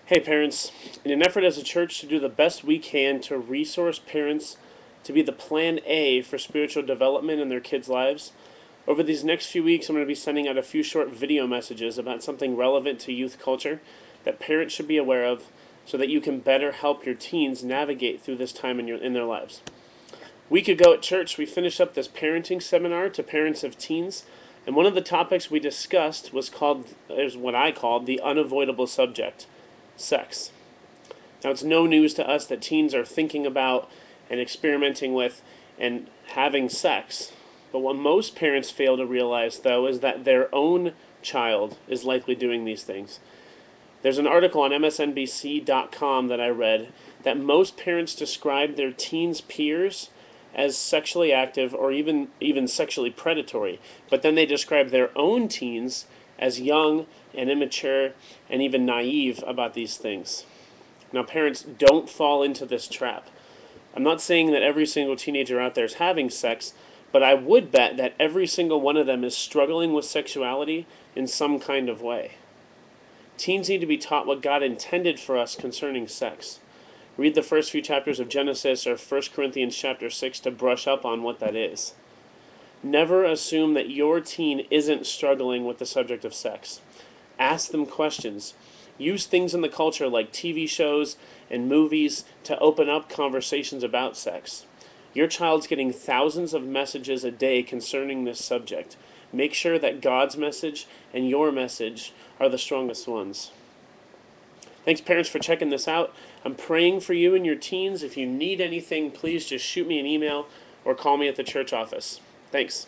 Hey parents, in an effort as a church to do the best we can to resource parents to be the plan A for spiritual development in their kids' lives, over these next few weeks I'm going to be sending out a few short video messages about something relevant to youth culture that parents should be aware of so that you can better help your teens navigate through this time in their lives. A week ago at church, we finished up this parenting seminar to parents of teens, and one of the topics we discussed is what I called the unavoidable subject: sex. Now, it's no news to us that teens are thinking about and experimenting with and having sex. But what most parents fail to realize, though, is that their own child is likely doing these things. There's an article on MSNBC.com that I read that most parents describe their teens' peers as sexually active or even sexually predatory, but then they describe their own teens as young and immature and even naive about these things. Now, parents, don't fall into this trap. I'm not saying that every single teenager out there is having sex, but I would bet that every single one of them is struggling with sexuality in some kind of way. Teens need to be taught what God intended for us concerning sex. Read the first few chapters of Genesis or 1 Corinthians chapter 6 to brush up on what that is. Never assume that your teen isn't struggling with the subject of sex. Ask them questions. Use things in the culture like TV shows and movies to open up conversations about sex. Your child's getting thousands of messages a day concerning this subject. Make sure that God's message and your message are the strongest ones. Thanks, parents, for checking this out. I'm praying for you and your teens. If you need anything, please just shoot me an email or call me at the church office. Thanks.